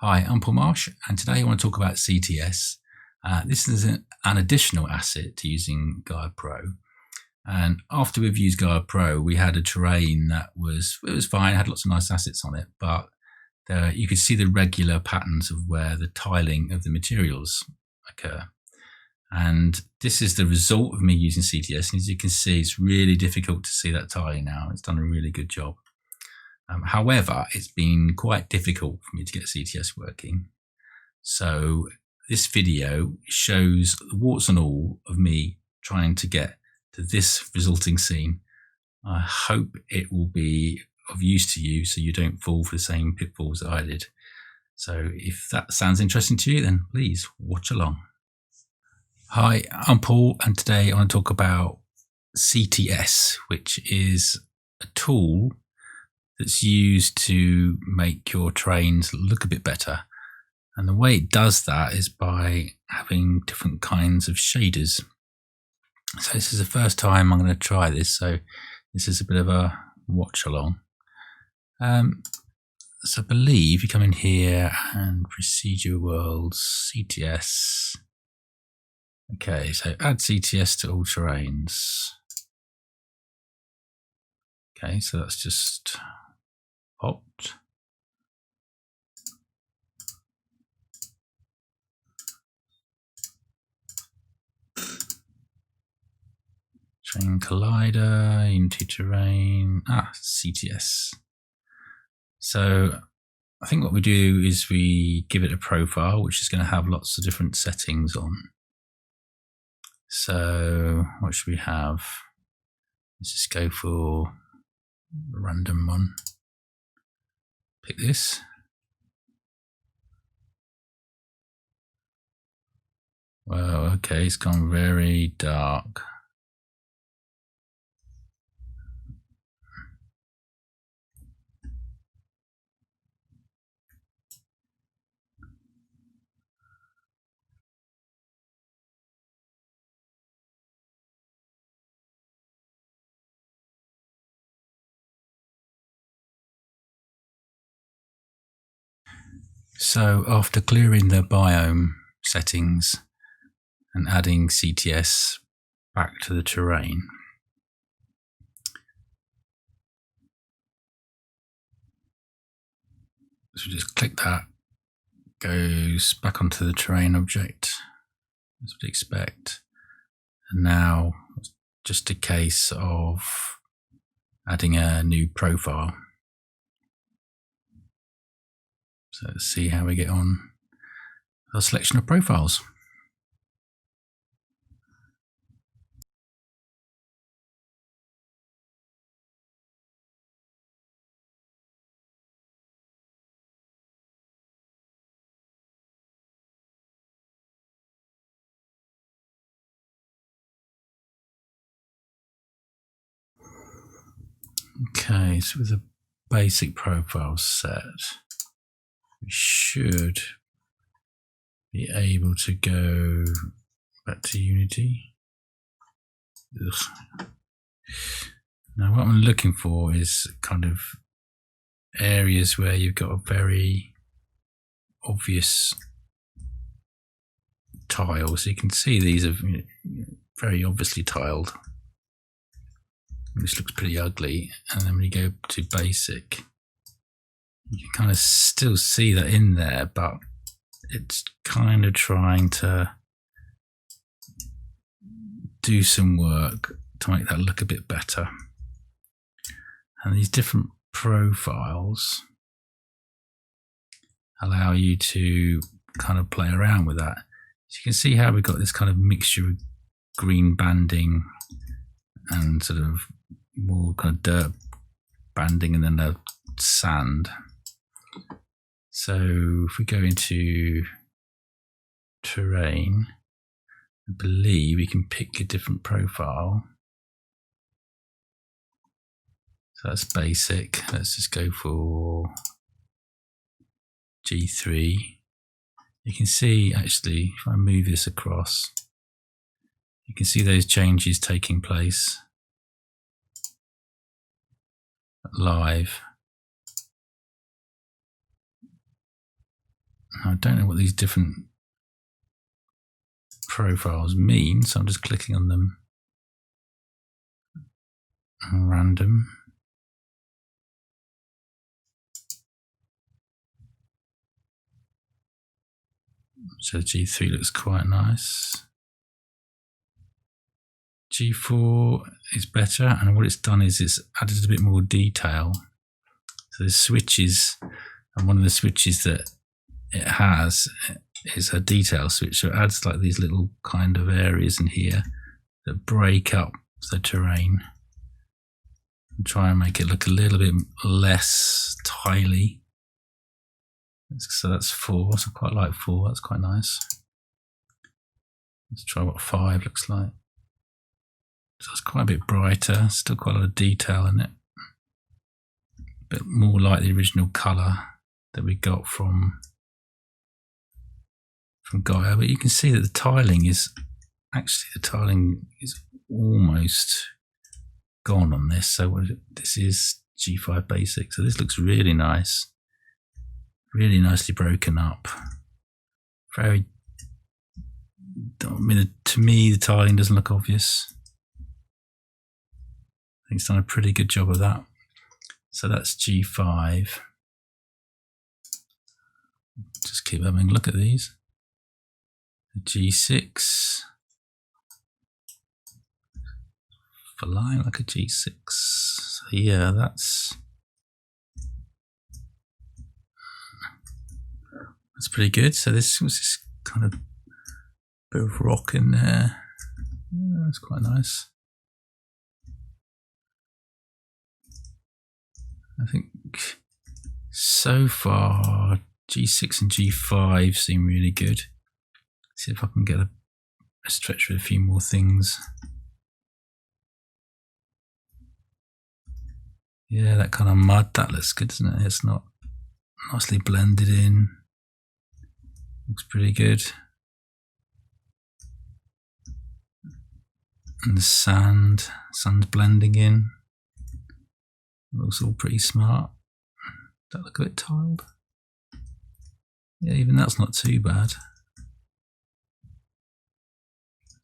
Hi, I'm Paul Marsh, and today I want to talk about CTS. This is an additional asset to using GAIA Pro. And after we've used GAIA Pro, we had a terrain that was fine, had lots of nice assets on it, but you could see the regular patterns of where the tiling of the materials occur. And this is the result of me using CTS. And as you can see, it's really difficult to see that tiling now. It's done a really good job. However, it's been quite difficult for me to get CTS working. So this video shows the warts and all of me trying to get to this resulting scene. I hope it will be of use to you so you don't fall for the same pitfalls that I did. So if that sounds interesting to you, then please watch along. Hi, I'm Paul, and today I want to talk about CTS, which is a tool that's used to make your terrains look a bit better. And the way it does that is by having different kinds of shaders. So this is the first time I'm going to try this, so this is a bit of a watch along. So I believe you come in here and procedure worlds, CTS. Okay, so add CTS to all terrains. Okay, so that's just popped. Terrain collider, Unity terrain, CTS. So I think what we do is we give it a profile, which is going to have lots of different settings on. So what should we have? Let's just go for a random one. Pick this. Well, okay, it's gone very dark. So after clearing the biome settings and adding CTS back to the terrain, so just click that, goes back onto the terrain object, as we'd expect. And now it's just a case of adding a new profile. So let's see how we get on with our selection of profiles. Okay, so with a basic profile set, we should be able to go back to Unity. Ugh. Now what I'm looking for is kind of areas where you've got a very obvious tile. So you can see these are very obviously tiled. This looks pretty ugly. And then when you go to basic, you can kind of still see that in there, but it's kind of trying to do some work to make that look a bit better. And these different profiles allow you to kind of play around with that. So you can see how we've got this kind of mixture of green banding and sort of more kind of dirt banding and then the sand. So if we go into terrain, I believe we can pick a different profile. So that's basic. Let's just go for G3. You can see actually, if I move this across, you can see those changes taking place live. I don't know what these different profiles mean, so I'm just clicking on them random. So G3 looks quite nice. G4 is better, and what it's done is it's added a bit more detail. So the switches, and one of the switches that it has is a detail switch, so it adds like these little kind of areas in here that break up the terrain and try and make it look a little bit less tiley. So that's 4, so I quite like 4, that's quite nice. Let's try what 5 looks like. So it's quite a bit brighter, still quite a lot of detail in it. A bit more like the original colour that we got from GAIA, but you can see that the tiling is almost gone on this. So this is G5 basic, so this looks really nice, really nicely broken up. Very, I mean, to me the tiling doesn't look obvious. I think it's done a pretty good job of that. So that's G5. Just keep having a look at these. G6, for line like a G6. So yeah, that's pretty good. So this was this kind of bit of rock in there. Yeah, that's quite nice. I think so far G6 and G5 seem really good. See if I can get a stretch with a few more things. Yeah, that kind of mud, that looks good, doesn't it? It's not nicely blended in. Looks pretty good. And the sand's blending in. Looks all pretty smart. Does that look a bit tiled? Yeah, even that's not too bad.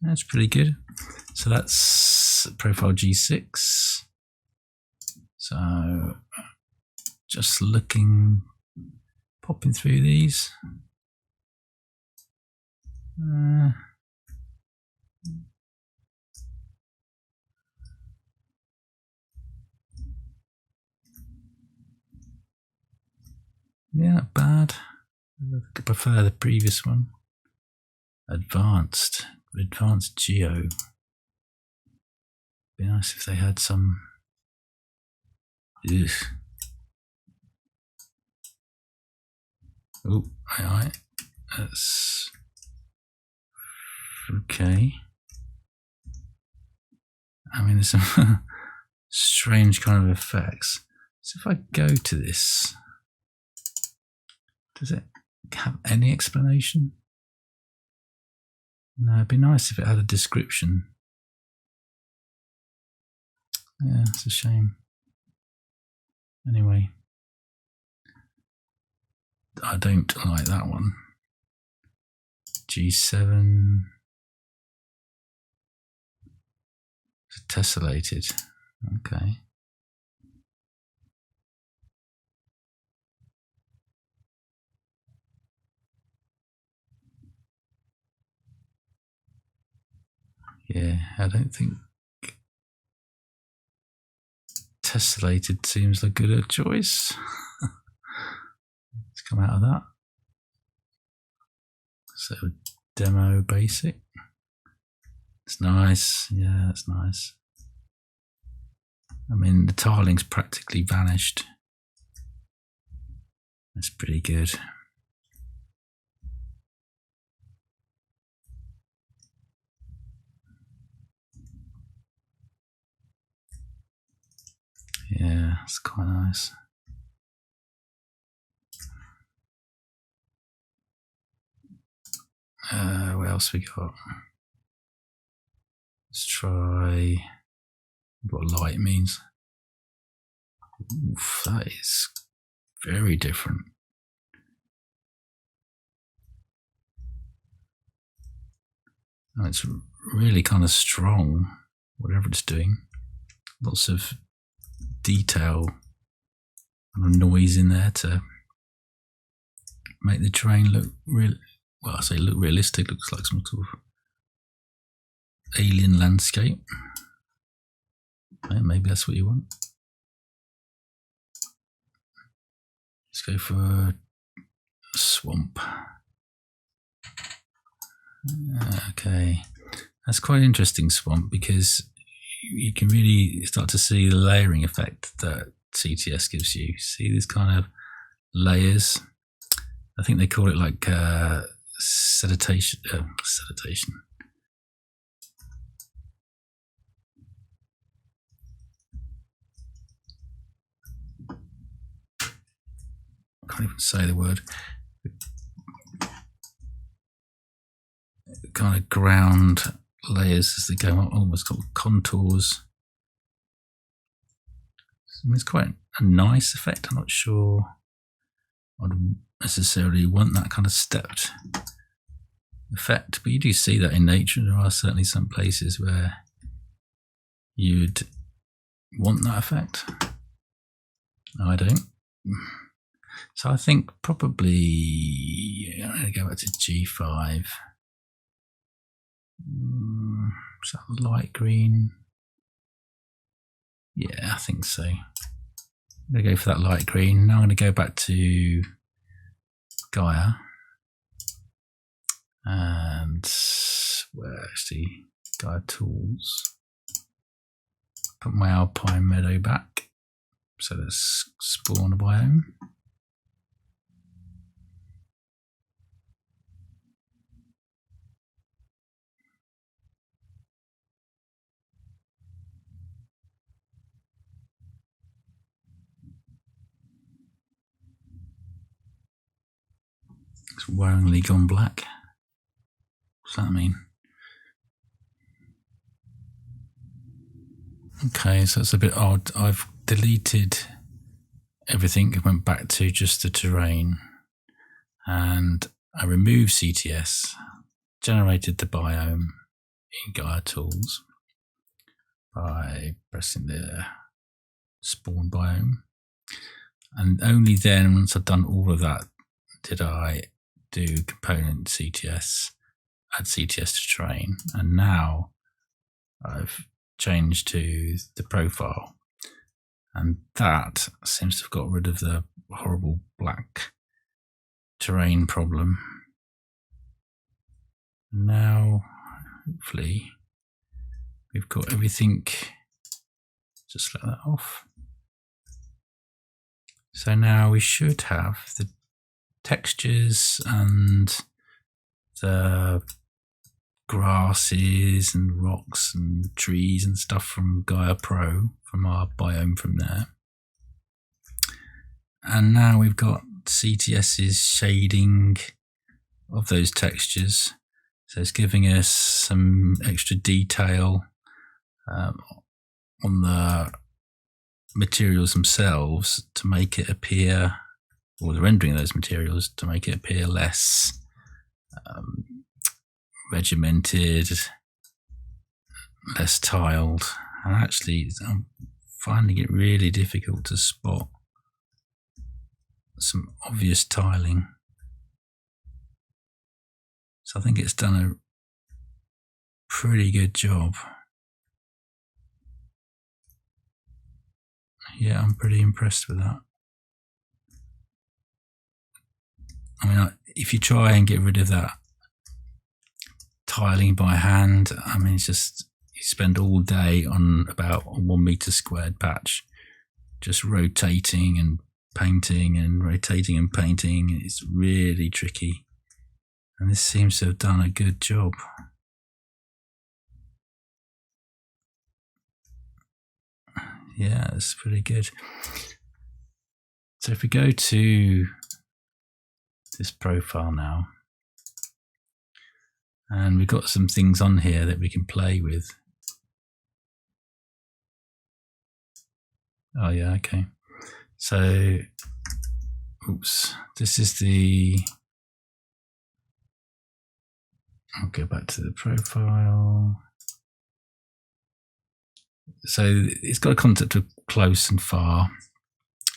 That's pretty good. So that's profile G6. So just popping through these. Yeah, not bad. I prefer the previous one. Advanced Geo. Be nice if they had some. Ugh. Oh, aye. That's okay. I mean, there's some strange kind of effects. So if I go to this, does it have any explanation? No, it'd be nice if it had a description. Yeah, it's a shame. Anyway, I don't like that one. G7. Tessellated. Okay. Yeah, I don't think Tessellated seems like a good choice. Let's come out of that. So demo basic. It's nice. Yeah, it's nice. I mean, the tiling's practically vanished. That's pretty good. Yeah, it's quite nice. What else we got? Let's try what light means. Oof, that is very different. And it's really kind of strong, whatever it's doing. Lots of detail and noise in there to make the terrain look real. Well, I say look realistic. Looks like some sort of alien landscape. Maybe that's what you want. Let's go for a swamp. Okay, that's quite an interesting swamp because you can really start to see the layering effect that CTS gives you. See these kind of layers? I think they call it like sedimentation. Sedimentation. I can't even say the word. Kind of ground layers as they go up, almost called contours. It's quite a nice effect. I'm not sure I'd necessarily want that kind of stepped effect, but you do see that in nature. There are certainly some places where you'd want that effect. No, I don't. So I think probably I'm going to go back to G5. Is that light green? Yeah, I think so. I'm going to go for that light green. Now I'm going to go back to GAIA. And where's the GAIA tools? Put my alpine meadow back. So let's spawn a biome. It's worryingly gone black. What's that mean? Okay, so it's a bit odd. I've deleted everything. I went back to just the terrain and I removed CTS, generated the biome in GAIA tools by pressing the spawn biome. And only then, once I've done all of that, did I do component CTS, add CTS to terrain. And now I've changed to the profile. And that seems to have got rid of the horrible black terrain problem. Now, hopefully, we've got everything. Just let that off. So now we should have the textures and the grasses and rocks and trees and stuff from GAIA Pro, from our biome from there. And now we've got CTS's shading of those textures. So it's giving us some extra detail on the materials themselves to make it appear, or the rendering of those materials to make it appear less regimented, less tiled. And actually, I'm finding it really difficult to spot some obvious tiling. So I think it's done a pretty good job. Yeah, I'm pretty impressed with that. I mean, if you try and get rid of that tiling by hand, I mean, it's just, you spend all day on about a 1 meter squared patch, just rotating and painting and rotating and painting. It's really tricky. And this seems to have done a good job. Yeah, it's pretty good. So if we go to this profile now, and we've got some things on here that we can play with. Oh yeah, okay. So, oops, this is the I'll go back to the profile. So it's got a concept of close and far.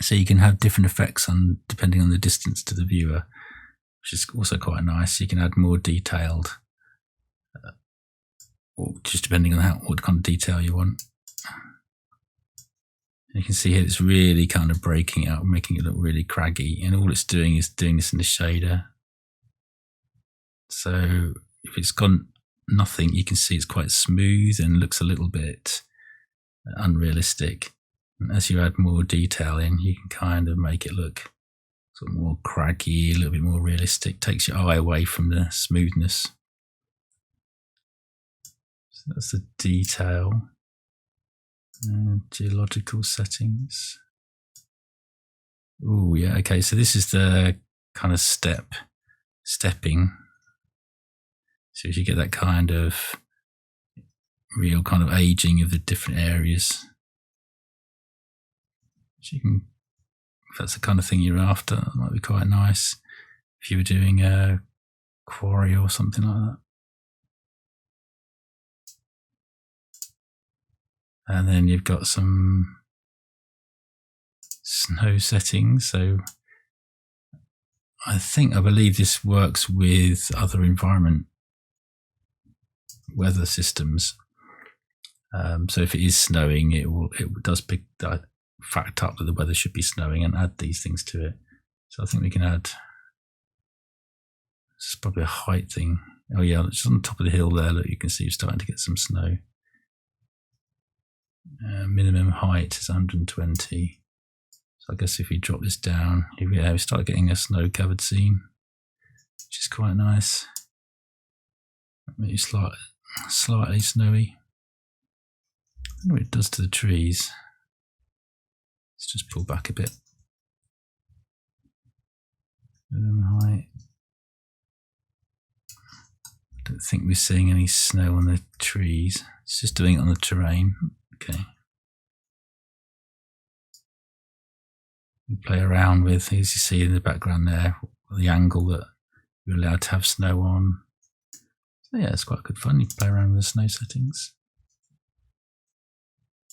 So you can have different effects depending on the distance to the viewer, which is also quite nice. You can add more detailed, or just depending on what kind of detail you want. You can see here it's really kind of breaking it out, making it look really craggy, and all it's doing is doing this in the shader. So if it's gone nothing, you can see it's quite smooth and looks a little bit unrealistic. And as you add more detail in, you can kind of make it look sort of more craggy, a little bit more realistic, takes your eye away from the smoothness. So that's the detail. And geological settings. Oh yeah, okay, so this is the kind of stepping. So as you get that kind of real kind of aging of the different areas. So you can, if that's the kind of thing you're after, that might be quite nice if you were doing a quarry or something like that. And then you've got some snow settings. So I believe this works with other environment weather systems. So if it is snowing, it does pick that fact up that the weather should be snowing and add these things to it. So I think we can add, it's probably a height thing. Oh yeah, just on the top of the hill there, look, you can see you're starting to get some snow. Minimum height is 120. So I guess if we drop this down, we start getting a snow-covered scene, which is quite nice. Maybe slightly snowy. I don't know what it does to the trees. Let's just pull back a bit. Minimum height. I don't think we're seeing any snow on the trees. It's just doing it on the terrain. Okay. You play around with, as you see in the background there, the angle that you're allowed to have snow on. So yeah, it's quite good fun. You can play around with the snow settings.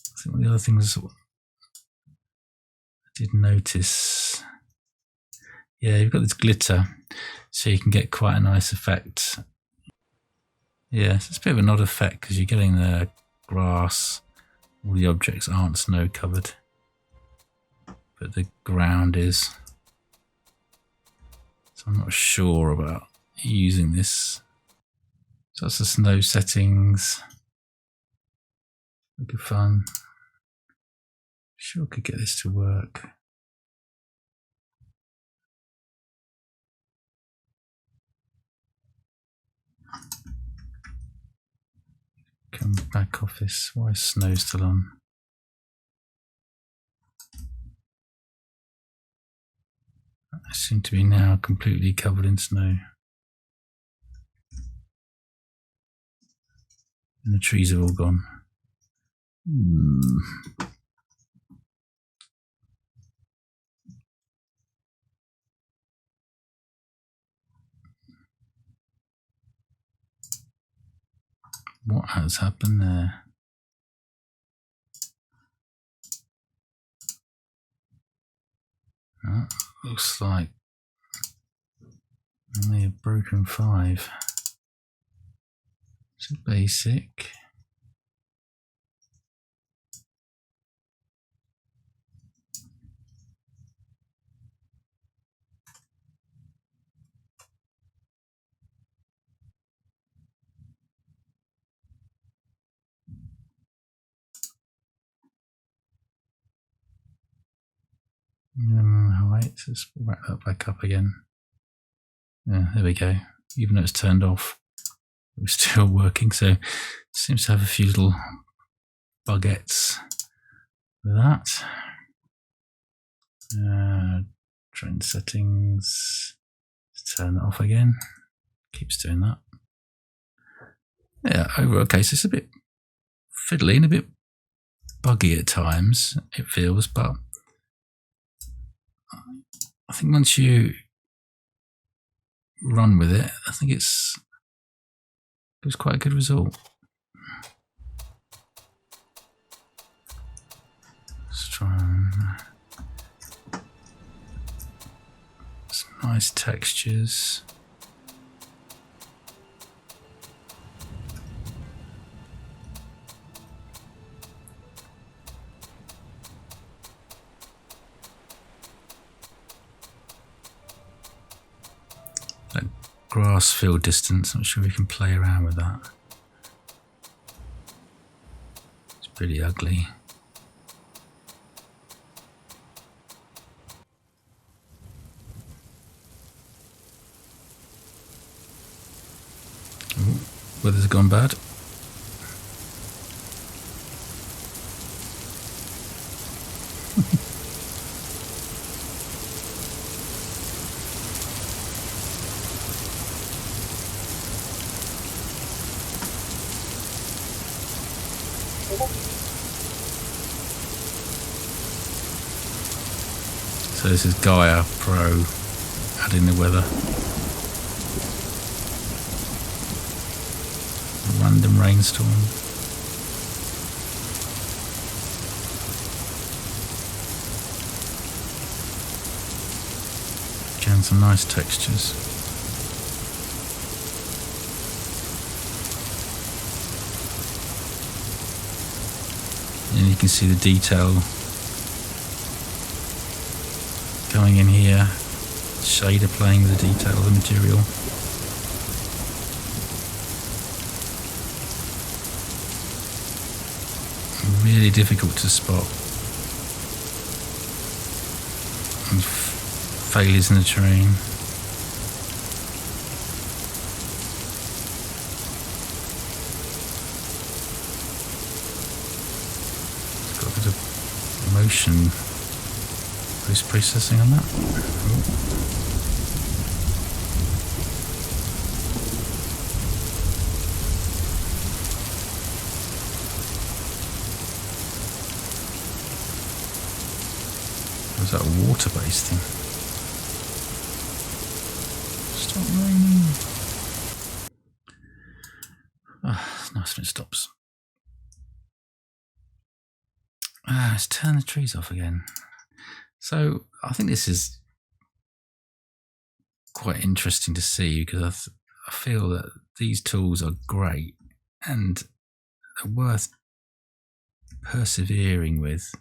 I think one of the other things I did notice, yeah, you've got this glitter, so you can get quite a nice effect. Yeah, so it's a bit of an odd effect because you're getting the grass, all the objects aren't snow covered, but the ground is. So I'm not sure about using this. So that's the snow settings. Good fun. Sure I could get this to work. Come back office. Why is snow still on? I seem to be now completely covered in snow. And the trees are all gone. What has happened there? Looks like I may have broken 5. So basic. Height, let's whack that back up again. Yeah, there we go. Even though it's turned off, it was still working. So it seems to have a few little buggets with that. Trend settings. Let's turn that off again. Keeps doing that. Yeah, okay, so it's a bit fiddly and a bit buggy at times, it feels, but I think once you run with it, I think it's gives quite a good result. Let's try some nice textures. That grass field distance, I'm sure we can play around with that. It's pretty ugly. Ooh, weather's gone bad. So this is GAIA Pro adding the weather. A random rainstorm. Again, some nice textures. And you can see the detail going in here, shader playing with the detail of the material. Really difficult to spot. And failures in the terrain. It's got a bit of motion post-processing on that. Was that a water-based thing? Stop raining. It's nice when it stops. Let's turn the trees off again. So I think this is quite interesting to see because I feel that these tools are great and are worth persevering with,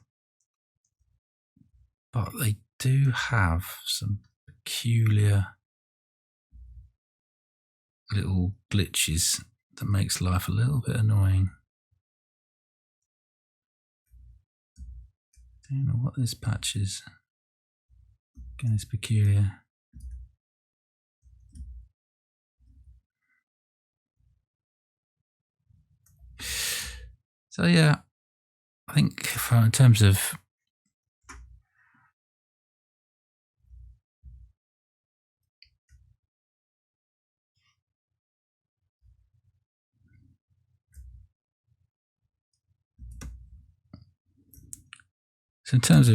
but they do have some peculiar little glitches that makes life a little bit annoying. I don't know what this patch is. Again, it's peculiar. So yeah, I think in terms of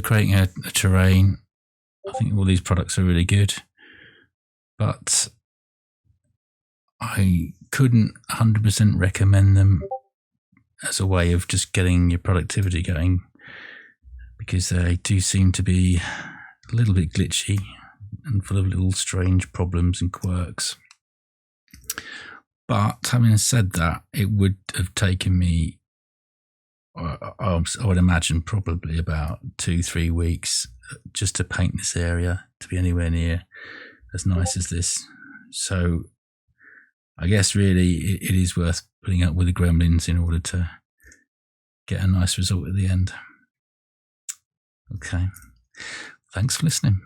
creating a terrain, I think all these products are really good, but I couldn't 100% recommend them as a way of just getting your productivity going, because they do seem to be a little bit glitchy and full of little strange problems and quirks. But having said that, it would have taken me, I would imagine, probably about 2-3 weeks just to paint this area to be anywhere near as nice as this. So I guess really it is worth putting up with the gremlins in order to get a nice result at the end. Okay, thanks for listening.